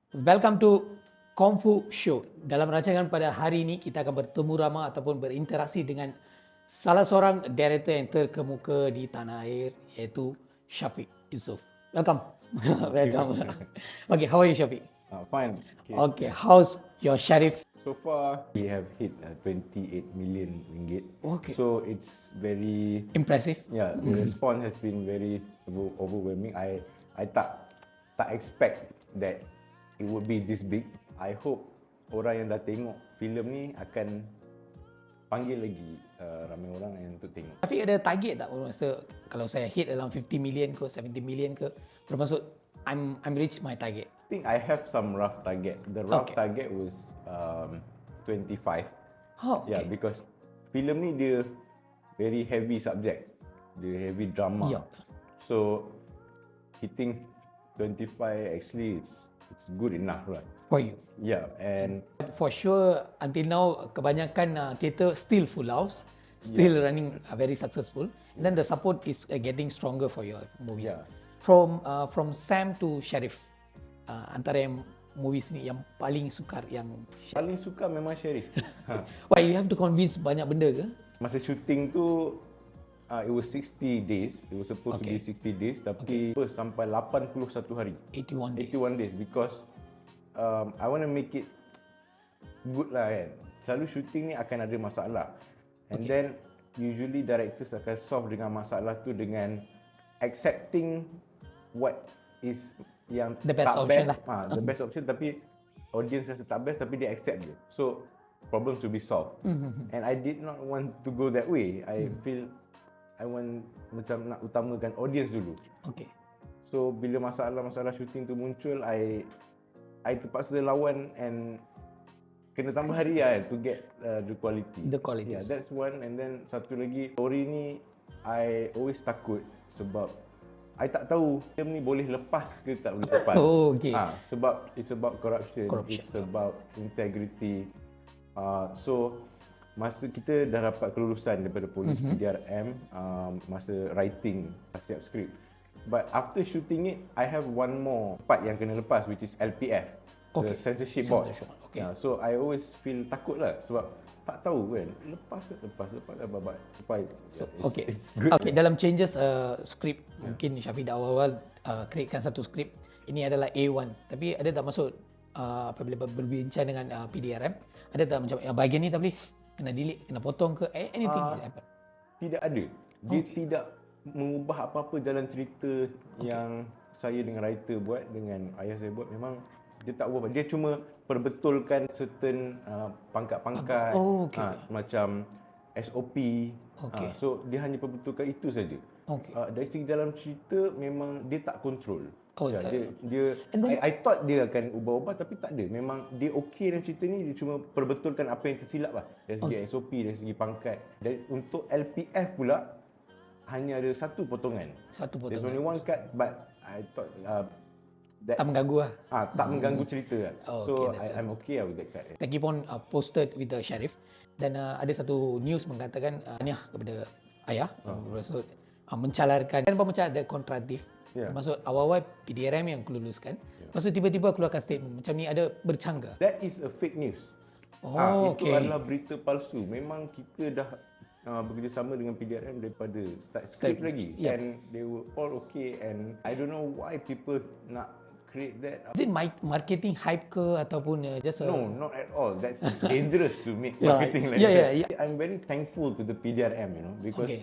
Welcome to Kung Fu Show. Dalam rancangan pada hari ini, kita akan bertemu ramah ataupun berinteraksi dengan salah seorang director yang terkemuka di tanah air, iaitu Syafiq Yusof. Welcome. Welcome. Okay, how are you, Syafiq? Fine. Okay, how's your Sharif? So far, we have hit 28 million ringgit. Okay. So it's very, Impressive. the response has been very overwhelming. I tak expect that it would be this big. I hope orang yang dah tengok filem ni akan panggil lagi ramai orang yang untuk tengok. Syafiq ada target tak? Rasa kalau saya hit dalam 50 million ke 70 million ke, bermaksud I'm reach my target. I think I have some rough target. The rough Okay. target was 25. Oh, okay. Yeah, because filem ni dia very heavy subject. Dia heavy drama. Yeah. So hitting 25 actually it's good enough lah. For you. Yeah, and For sure, until now, kebanyakan theatre still full house, still running very successful. And then the support is getting stronger for your movies. Yeah. From Sam to Sharif, antara yang movies ni yang paling sukar, yang paling suka memang Sharif. why you have to convince banyak benda ke? Masa shooting tu it was 60 days. It was supposed to be 60 days tapi sampai 81 hari. 81 days. 81 days because I want to make it good lah kan. Selalu shooting ni akan ada masalah. And then usually directors akan solve dengan masalah tu dengan accepting what is yang The best tak option best, the best option tapi audience rasa tak best tapi dia accept je. So problems will be solved. And I did not want to go that way. I feel I want macam nak utamakan audience dulu. Okay. So bila masalah-masalah shooting tu muncul, I terpaksa lawan and kena tambah hari lah to get the quality. The quality. Yeah, that's one. And then satu lagi, story ni I always takut sebab I tak tahu film ni boleh lepas ke tak boleh lepas. Oh, okay. Sebab it's about corruption. Corruption. It's about integrity. So masa kita dah dapat kelulusan daripada polis PDRM, masa writing siap skrip. But after shooting it, I have one more part yang kena lepas, which is LPF, the censorship board. Okay. So I always feel takut lah sebab tak tahu kan, lepas babat. So, It's good. Okay, dalam changes script, mungkin Syafiq dah awal createkan satu script. Ini adalah A1. Tapi ada tak maksud apabila berbincang dengan PDRM, ada tak macam bahagian ni tak boleh, kena delete, kena potong ke anything happen? Tidak ada. Dia tidak mengubah apa-apa jalan cerita yang saya dengan writer buat, dengan ayah saya buat. Memang dia tak ubah. Dia cuma perbetulkan certain pangkat-pangkat, macam SOP. So dia hanya perbetulkan itu saja. Dari segi dalam cerita memang dia tak kontrol. I thought dia akan ubah-ubah tapi tak ada. Memang dia okey dalam cerita ni, dia cuma perbetulkan apa yang tersilap lah. Dari segi SOP, dari segi pangkat. Dan untuk LPF pula hanya ada satu potongan. There's only one cut, but I thought that Tak mengganggu lah. tak mengganggu cerita lah. So okay, I'm okay lah with that cut. Lagi pun posted with the Sharif. Dan ada satu news mengatakan tahniah kepada ayah. Bermaksud mencalarkan. Kan macam ada kontradiktif. Maksud awal-awal PDRM yang keluluskan. Maksud tiba-tiba keluarkan statement macam ni, ada bercanggah. That is a fake news. Itu adalah berita palsu. Memang kita dah bekerjasama dengan PDRM daripada start script lagi. And they were all okay. And I don't know why people nak create that. Is it marketing hype ke ataupun just No, not at all. That's dangerous to make marketing like that. I'm very thankful to the PDRM, because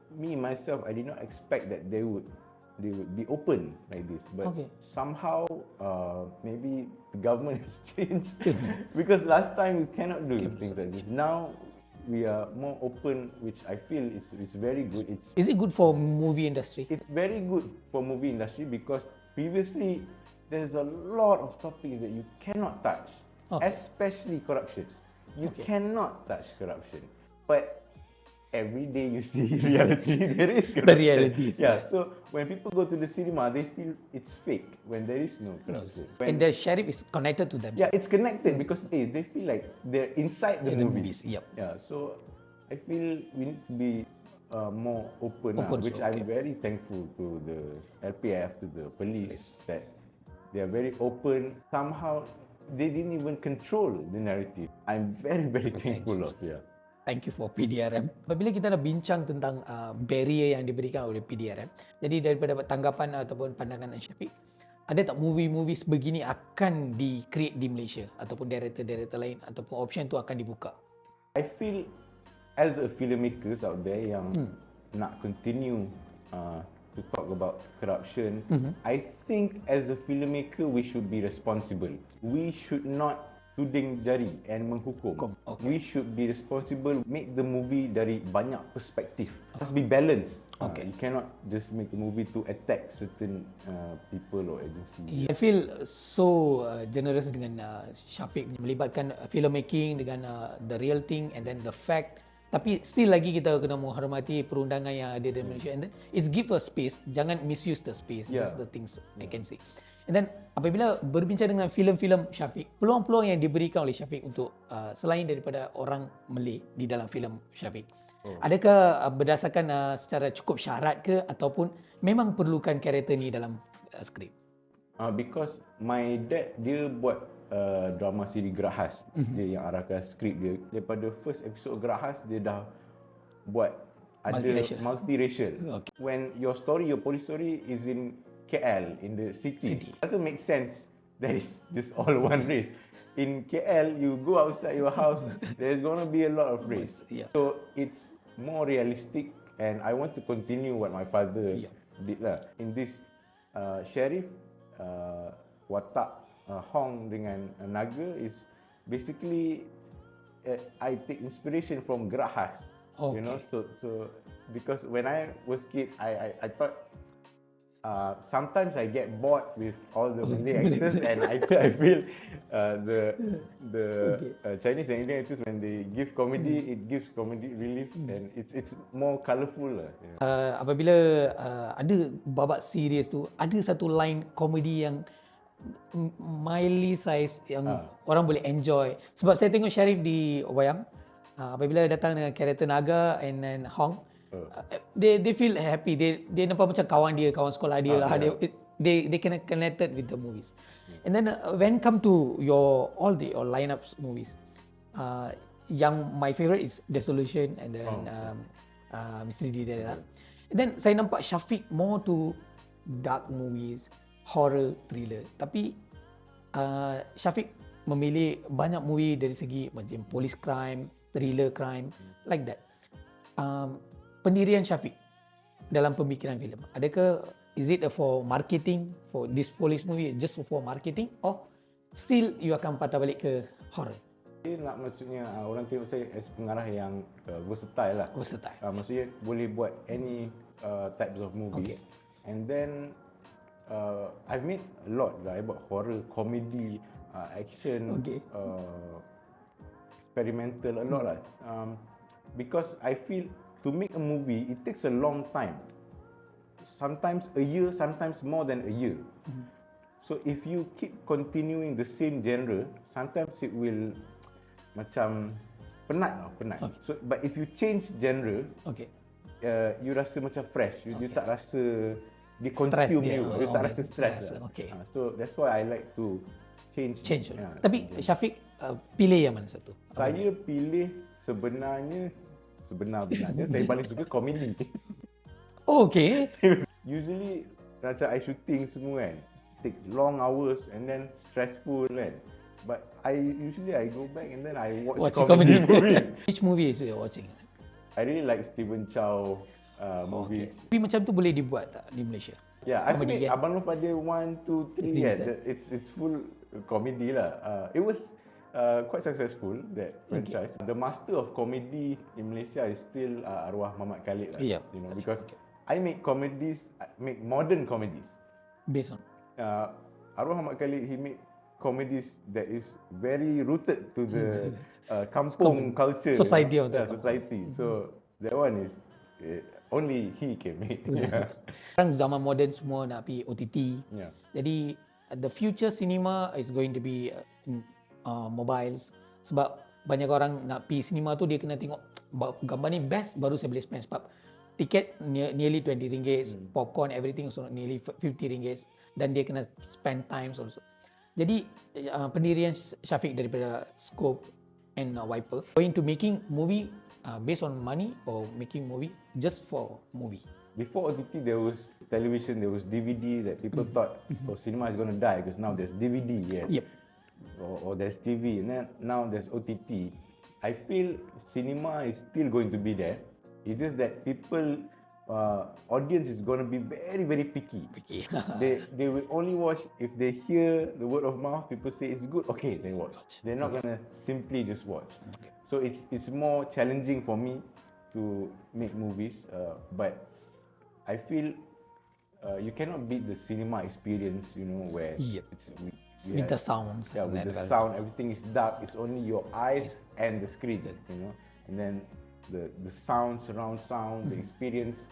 me myself, I did not expect that they would be open like this. But somehow maybe the government has changed. Because last time we cannot do things like this. Now we are more open, which I feel is very good. Is it good for movie industry? It's very good for movie industry because previously there's a lot of topics that you cannot touch, especially corruption. You cannot touch corruption, but every day you see reality, there is corruption. The realities. So when people go to the cinema, they feel it's fake when there is no corruption. And the Sharif is connected to them. It's connected because they feel like they're inside the movies. So I feel we need to be more open, which I'm very thankful to the LPF, to the police, that They are very open. Somehow, they didn't even control the narrative. I'm very, very thankful of. Yeah. Thank you for PDRM. Apabila kita dah bincang tentang barrier yang diberikan oleh PDRM, jadi daripada tanggapan ataupun pandangan Syafiq, ada tak movie-movie sebegini akan di-create di Malaysia ataupun director-director lain ataupun option tu akan dibuka? I feel as a filmmakers out there yang nak continue to talk about corruption, I think as a filmmaker we should be responsible. We should not tuding jari and menghukum. Okay. We should be responsible, make the movie dari banyak perspektif. Must be balanced. Okay. You cannot just make a movie to attack certain people or agency. I feel so generous dengan Syafiq melibatkan filmmaking dengan the real thing and then the fact. Tapi still lagi kita kena menghormati perundangan yang ada di Malaysia, and then it's give a space, jangan misuse the space. Yeah. That's the things I can say. And then apabila berbincang dengan filem-filem Syafiq, peluang-peluang yang diberikan oleh Syafiq untuk selain daripada orang Malay di dalam filem Syafiq, adakah berdasarkan secara cukup syarat ke ataupun memang perlukan karakter ni dalam skrip? Because my dad dia buat drama siri Gerahas. Dia yang arahkan skrip dia. Daripada first episode Gerahas dia dah buat ada multiracial. Okay. When your story, your police story is in KL, in the city. Doesn't make sense that is just all one race. In KL, you go outside your house, there's gonna be a lot of race. Yeah. So it's more realistic, and I want to continue what my father did lah. In this Sheriff, watak Hong dengan Naga is basically I take inspiration from Gerahas. Okay. You know, so because when I was kid, I thought sometimes I get bored with all the Malay actors, and I feel the Chinese and Indian actors, when they give comedy, it gives comedy relief, and it's more colourful lah. Yeah. Apabila ada babak serius tu, ada satu line komedi yang mildly size yang orang boleh enjoy. Sebab saya tengok Sharif di wayang, apabila datang dengan karakter Naga and then Hong, they feel happy. They nampak macam kawan dia, kawan sekolah dia lah. They connected with the movies. And then when come to your lineups movies, yang my favorite is The Solution and then Misteri di Dalam. And then saya nampak Syafiq more to dark movies, horror, thriller. Tapi Syafiq memilih banyak movie dari segi macam police crime, thriller crime, like that. Pendirian Syafiq dalam pemikiran filem, adakah is it for marketing for this police movie, just for marketing, or still you akan patah balik ke horror? Dia nak, maksudnya orang tengok saya as pengarah yang versatile lah. Versatile. Maksudnya boleh buat any types of movies. And then I've made a lot lah. I buat horror, comedy, action, experimental, a lot lah. Because I feel to make a movie, it takes a long time. Sometimes a year, sometimes more than a year. So if you keep continuing the same genre, sometimes it will macam penat. So but if you change genre, you rasa macam fresh. You tak rasa dia consume you. You tak rasa stress. So that's why I like to change. Tapi Syafiq pilih yang mana satu? Saya pilih sebenarnya saya paling suka komedi. Usually macam I shooting semua kan, take long hours and then stressful kan. But I go back and then I watch comedy movie. Which movie is you watching? I really like Stephen Chow movies. Tapi macam tu boleh dibuat tak di Malaysia? Yeah, I think Abang Nur Fadil 1, 2, 3 it's full comedy lah. It was quite successful, that franchise. The master of comedy in Malaysia is still arwah Muhammad Khalid lah. You know, because I make comedies, I make modern comedies. Based on? Arwah Muhammad Khalid, he made comedies that is very rooted to the kampung culture, society of the society. So that one is only he can make. Sekarang zaman moden semua nak pergi OTT. Jadi the future cinema is going to be mobiles, sebab banyak orang nak pergi cinema tu dia kena tengok gambar ni best baru saya boleh spend, sebab tiket nearly 20 ringgit, popcorn everything so nearly 50 ringgit. dan dia kena spend time also. Jadi pendirian Syafiq daripada Skop and Wiper going to making movie based on money or making movie just for movie. Before OTT, there was television, there was DVD that people thought, oh, cinema is going to die because now there's DVD, yes. Yep. Or there's TV, and then now there's OTT. I feel cinema is still going to be there. It's just that people, audience is going to be very, very picky. They will only watch if they hear the word of mouth. People say it's good, okay, they watch. They're not gonna simply just watch. So it's more challenging for me to make movies, but I feel you cannot beat the cinema experience, you know, where it's with the sounds. Yeah, with the sound, everything is dark. It's only your eyes and the screen, you know, and then the sound, surround sound, the experience.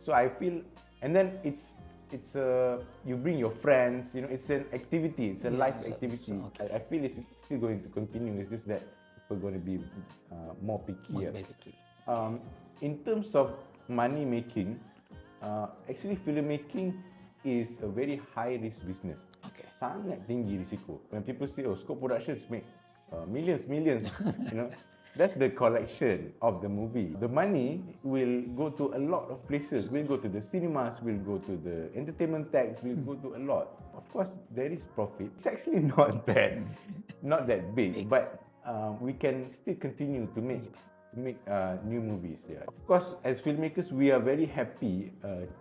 So I feel, and then it's you bring your friends, you know, it's an activity, it's a live activity. I feel it's still going to continue. It's just that people are going to be more picky. In terms of money making, actually filmmaking is a very high risk business. Sangat tinggi risiko. When people say, oh, Skop Productions make millions, you know, that's the collection of the movie. The money will go to a lot of places. We'll go to the cinemas, we'll go to the entertainment tax, we'll go to a lot. Of course, there is profit. It's actually not that big, but we can still continue to make new movies. Yeah. Of course, as filmmakers, we are very happy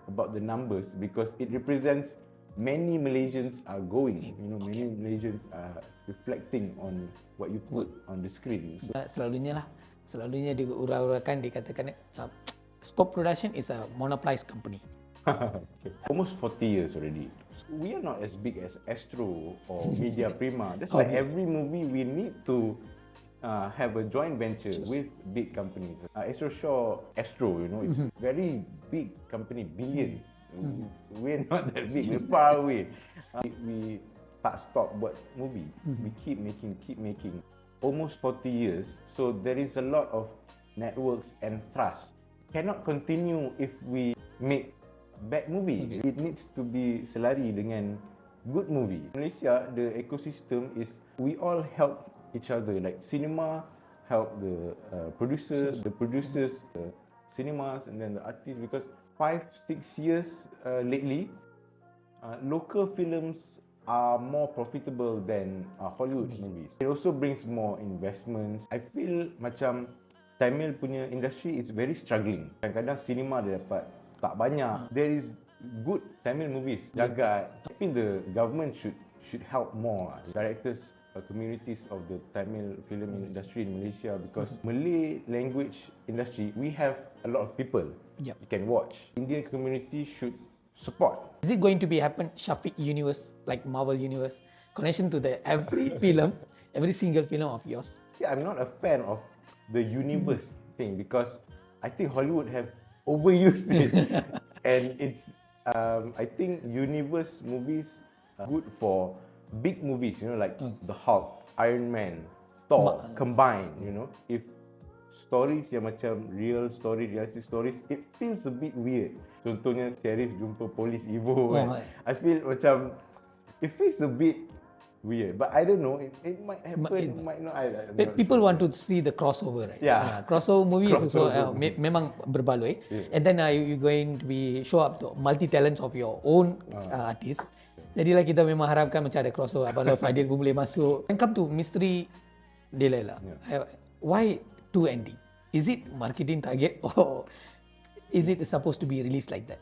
about the numbers because it represents many Malaysians are going. You know, many Malaysians are reflecting on what you put on the screen. Selalunya diurau-uraukan, dikatakan Skop Production is a monopolized company. Almost 40 years already. We are not as big as Astro or Media Prima. That's why every movie we need to have a joint venture with big companies. Astro, you know, it's very big company, billions. We're not that big, we're far away. We tak stop buat movie. We keep making. Almost 40 years, so there is a lot of networks and trust. Cannot continue if we make bad movie. It needs to be selari dengan good movie. Malaysia, the ecosystem is we all help each other. Like cinema help the producers, the cinemas, and then the artists. Because 5-6 years lately, local films are more profitable than Hollywood movies. It also brings more investments. I feel macam Tamil punya industry is very struggling. Kadang-kadang cinema dia dapat tak banyak. There is good Tamil movies. Jagat. I feel the government should help more directors, communities of the Tamil film industry in Malaysia, because Malay language industry, we have a lot of people you can watch. Indian community should support. Is it going to be happen Syafiq universe, like Marvel universe, connection to the every film, every single film of yours? Yeah, I'm not a fan of the universe thing because I think Hollywood have overused it, and it's I think universe movies are good for big movies, you know, like the Hulk, Iron Man, Thor combined, you know. If stories yang macam real story, realistic stories, it feels a bit weird. Contohnya Sheriff jumpa polis Evo kan. I feel macam it feels a bit weird, but I don't know, it might happen, it might not. People want to see the crossover, right? Yeah. Crossover movies also memang berbaloi. And then you going to be show up the multi talents of your own artist. Jadilah kita memang harapkan macam ada crossover. Abang Fadil pun boleh masuk. And come to Mystery Delilah. Why two ending? Is it marketing target or is it supposed to be released like that?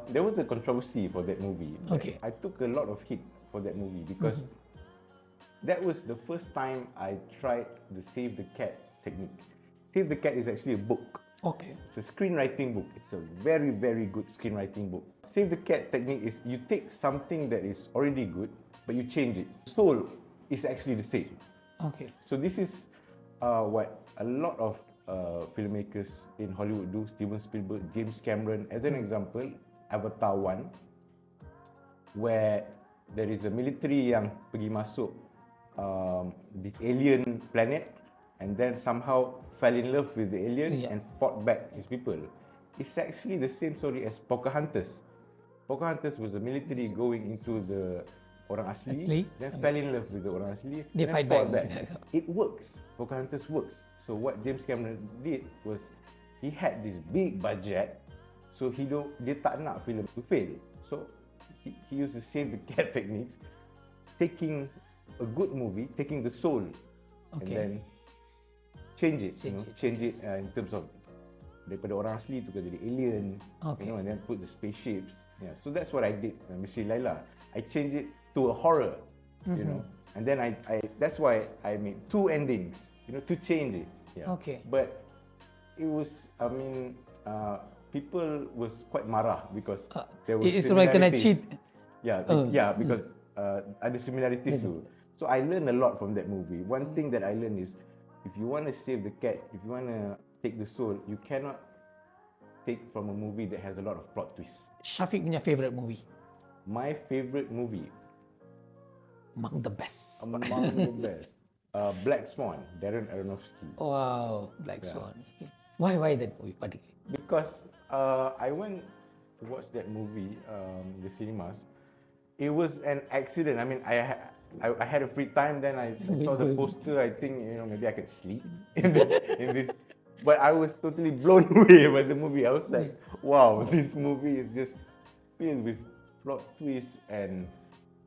There was a controversy for that movie. Okay. I took a lot of hit for that movie because that was the first time I tried the Save the Cat technique. Save the Cat is actually a book. Okay. It's a screenwriting book. It's a very, very good screenwriting book. Save the Cat technique is you take something that is already good, but you change it. The soul is actually the same. Okay. So this is what a lot of filmmakers in Hollywood do. Steven Spielberg, James Cameron, as an example, Avatar 1, where there is a military yang pergi masuk this alien planet and then somehow fell in love with the alien and fought back his people. It's actually the same story as Pocahontas. Pocahontas was a military going into the orang asli, Asli. then fell in love with the orang asli, They then fight fought back. It works. Pocahontas works. So what James Cameron did was he had this big budget, so dia tak nak filem to fail. So he used the save the cat techniques, taking a good movie, taking the soul, and then change it in terms of daripada orang asli tu jadi alien, and then put the spaceships. Yeah, so that's what I did, Mystery Laila. I changed it to a horror, and then I that's why I made 2 endings, to change it. Yeah. Okay. But it was, people was quite marah because there was it's like kena similarities. cheat. Yeah, because ada similarities tu. So I learned a lot from that movie. One thing that I learned is, if you want to save the cat, if you want to take the soul, you cannot take from a movie that has a lot of plot twists. Syafiq punya favourite movie? My favourite movie, Among the best. Black Swan, Darren Aronofsky. Wow, Black Swan. Okay. Why that movie particularly? Because I went to watch that movie in the cinemas. It was an accident. I mean, I had a free time. Then I saw the poster. I think maybe I could sleep in this. But I was totally blown away by the movie. I was like, wow, this movie is just filled with plot twists and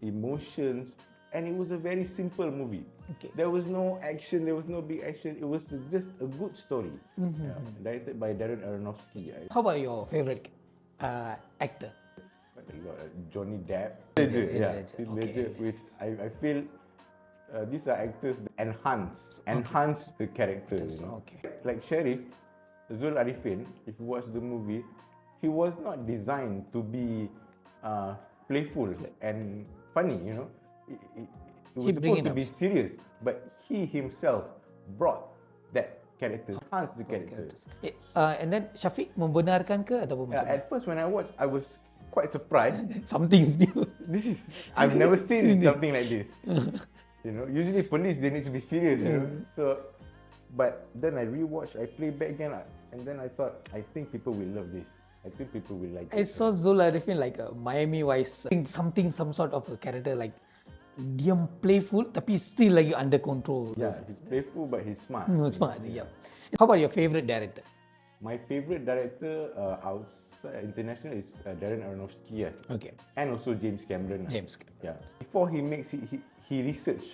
emotions. And it was a very simple movie. Okay. There was no action. There was no big action. It was just a good story. Directed by Darren Aronofsky. How about your favourite actor? Johnny Depp. Ledger. Ledger, which I feel these are actors that enhance the character. Okay. Like Sheriff, Zul Arifin, if you watch the movie, he was not designed to be playful and funny, It was supposed to be serious, but he himself brought that character, enhanced the character. And then Syafiq membenarkan ke ataupun macam At first when I watched, I was quite surprised. something's new? I've never seen something like this. Usually police, they need to be serious, So, but then I rewatched, I played back again, and then I thought, I think people will love this. I think people will like I it. saw Zul Arifin like a Miami Vice, some sort of a character like diam playful tapi still lagi under control. Yeah, he's playful but he's smart. Smart, yeah. How about your favourite director? My favourite director outside international is Darren Aronofsky, Okay. and also James Cameron. James. Yeah. Before he makes it, he researched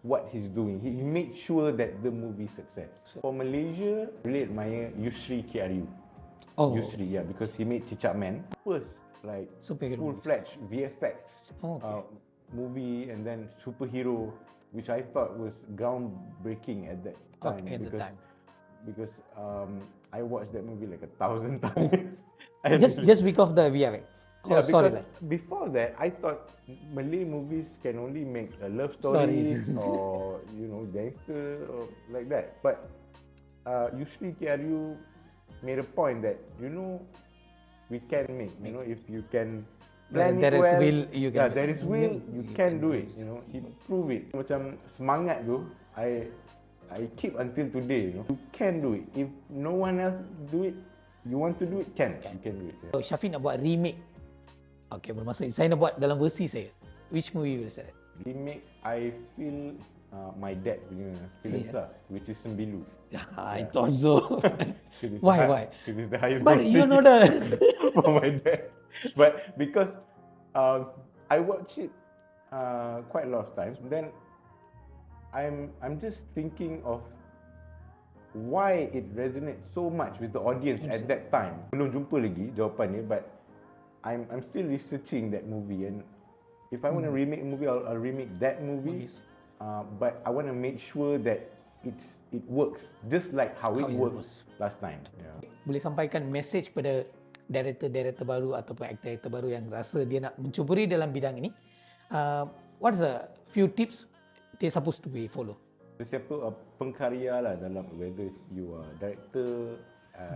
what he's doing. He made sure that the movie success. For Malaysia, really admire Yusri Kiaryu. Yusri, yeah, because he made Cicak Man. First, like Superhero full-fledged VFX movie, and then superhero, which I thought was groundbreaking at that time. Because I watched that movie like 1,000 times. just because of the VFX. Yeah, because before that, I thought Malay movies can only make a love story or gangster or like that. But Yusri Kiaryu made a point that we can make. If you can plan there it is well. will, you can. There is will, you can do it. He proved it. Macam semangat tu, I keep until today. You can do it. If no one else do it, you want to do it, you can do it. So Syafiq nak buat remake. Okay, bermaksud saya nak buat dalam versi saya. Which movie will say? Remake, I feel my dad punya filem lah, which is Sembilu. I thought so. Why? Because it's the highest But grossing you know the for my dad. But because I watch it quite a lot of times, then I'm just thinking of why it resonates so much with the audience at that time. Belum jumpa lagi jawapan ni, but I'm still researching that movie, and if I want to remake a movie, I'll remake that movie. But I want to make sure that it works just like how it works last time. Yeah. Boleh sampaikan message kepada director baru ataupun actor baru yang rasa dia nak mencuburi dalam bidang ini. What's the few tips they supposed to be follow? Sesiapa pengkarya lah dalam, whether you are director,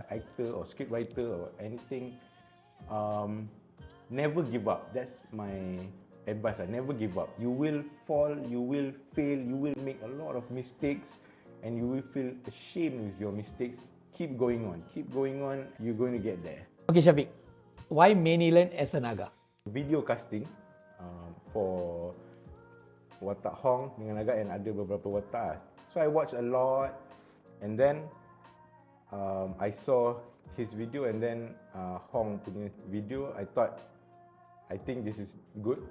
actor or scriptwriter or anything, never give up. That's my advice. Never give up. You will fall, you will fail, you will make a lot of mistakes, and you will feel ashamed with your mistakes. Keep going on. You're going to get there. Okay Syafiq, Why Manilan as a naga? Video casting for watak Hong dengan Naga and ada beberapa watak. So I watched a lot and then I saw his video and then Hong punya video. I think this is good.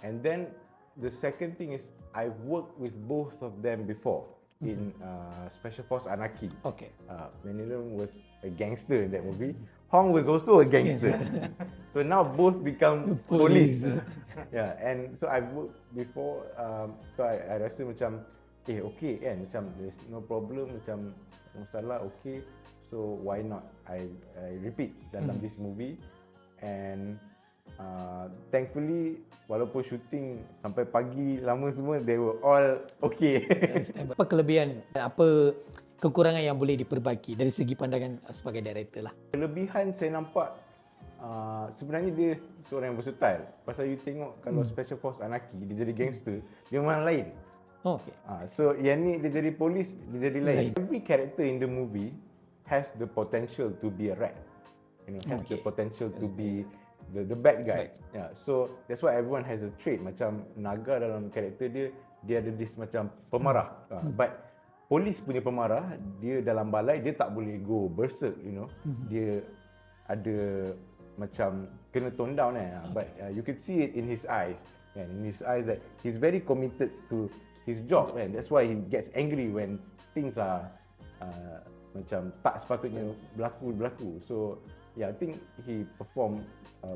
And then the second thing is I've worked with both of them before in Special Force Anarchy. Okay. Manilan was a gangster in that movie. Hong was also a gangster. So now both become police. Yeah, and so I've worked before. So I rasa macam okay kan, macam there's no problem, macam masalah okay. So why not? I repeat dalam this movie and thankfully walaupun shooting sampai pagi lama semua, they were all okay. Apa kelebihan, apa kekurangan yang boleh diperbaiki dari segi pandangan sebagai director lah? Kelebihan saya nampak sebenarnya dia seorang yang versatile. Pasal you tengok kalau Special Force Anarchy dia jadi gangster, dia orang lain. Oh, okay. So yang ni dia jadi polis, dia jadi lain. Every character in the movie has the potential to be a rat. You know, has the potential to be the bad guy. Yeah. So that's why everyone has a trait. Macam Naga dalam karakter dia ada this macam pemarah. But polis punya pemarah, dia dalam balai dia tak boleh go berserk, you know. Dia ada macam kena tone down but you could see it in his eyes. And in his eyes that he's very committed to his job, and that's why he gets angry when things are macam tak sepatutnya berlaku. So yeah, I think he performed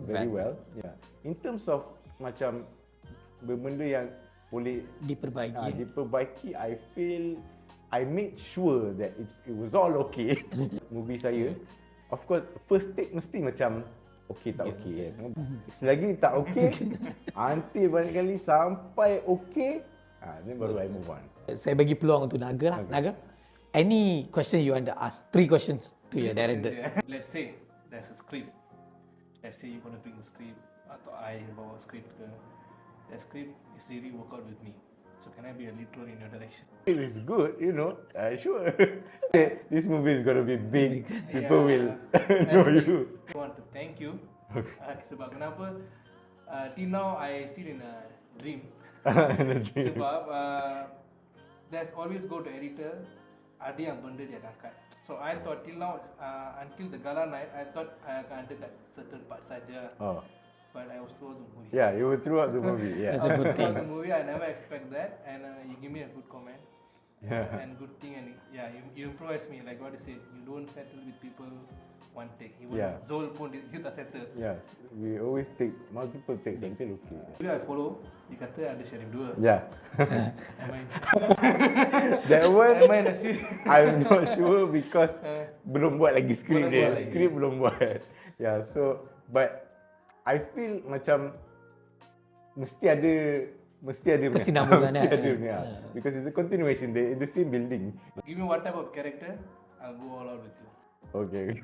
very well. Yeah. In terms of macam benda yang boleh diperbaiki, I feel I made sure that it was all okay. Movie saya, of course, first take mesti macam okay tak okay kan. Selagi tak okay, until banyak kali sampai okay, then baru I move on. Saya bagi peluang untuk Naga lah. Naga, any question you want to ask? 3 questions to your director. Let's say there's a script. Let's say you want to bring a script atau I bawa script ke. That script is really work out with me. So can I be a lead role in your direction? It is good, you know. Sure. This movie is gonna be big. People will know you. I want to thank you. Sebab kenapa? Till now I still in a dream. Sebab there's always go to editor. Ada yang benda dia akan cut. So I thought till now until the gala night, I thought I akan ada cut certain part saja. But I was throughout the movie. Yeah, you were throughout the movie. Yeah. That's a good thing. Throughout the movie, I never expect that, and you give me a good comment. And good thing, and you improvise me. Like what you said, you don't settle with people one take. Even Zol pun you tak settle. Yes, we always take multiple takes until okay. I follow. Dia kata ada Sharif 2. Yeah. Am I That one, am I nasi? I'm not sure because belum buat lagi skrip dia. Skrip belum buat. Yeah, so but I feel macam mesti ada kesinambungan because it's a continuation, in the same building. Give me what type of character, I'll go all out with you. Okay.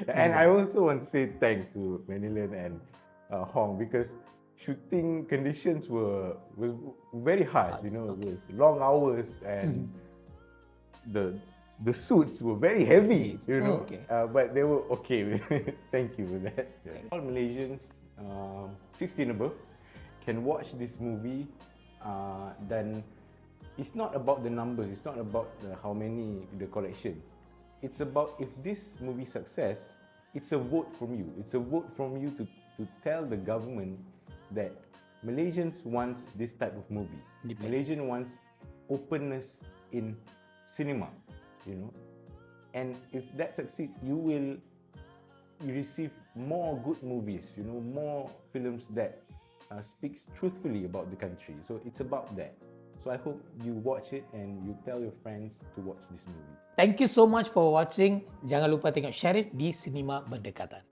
And I also want to say thanks to Manilan and Hong because shooting conditions was very hard, you know, it was long hours and the suits were very heavy, you know, but they were okay with it. Thank you for that. All Malaysians 16 above can watch this movie, dan it's not about the numbers, it's not about how many the collection. It's about if this movie success, it's a vote from you. It's a vote from you to tell the government that Malaysians wants this type of movie. Malaysian wants openness in cinema, you know. And if that succeeds, you receive more good movies, you know, more films that speaks truthfully about the country. So it's about that. So I hope you watch it and you tell your friends to watch this movie. Thank you so much for watching. Jangan lupa tengok Sharif di Sinema Berdekatan.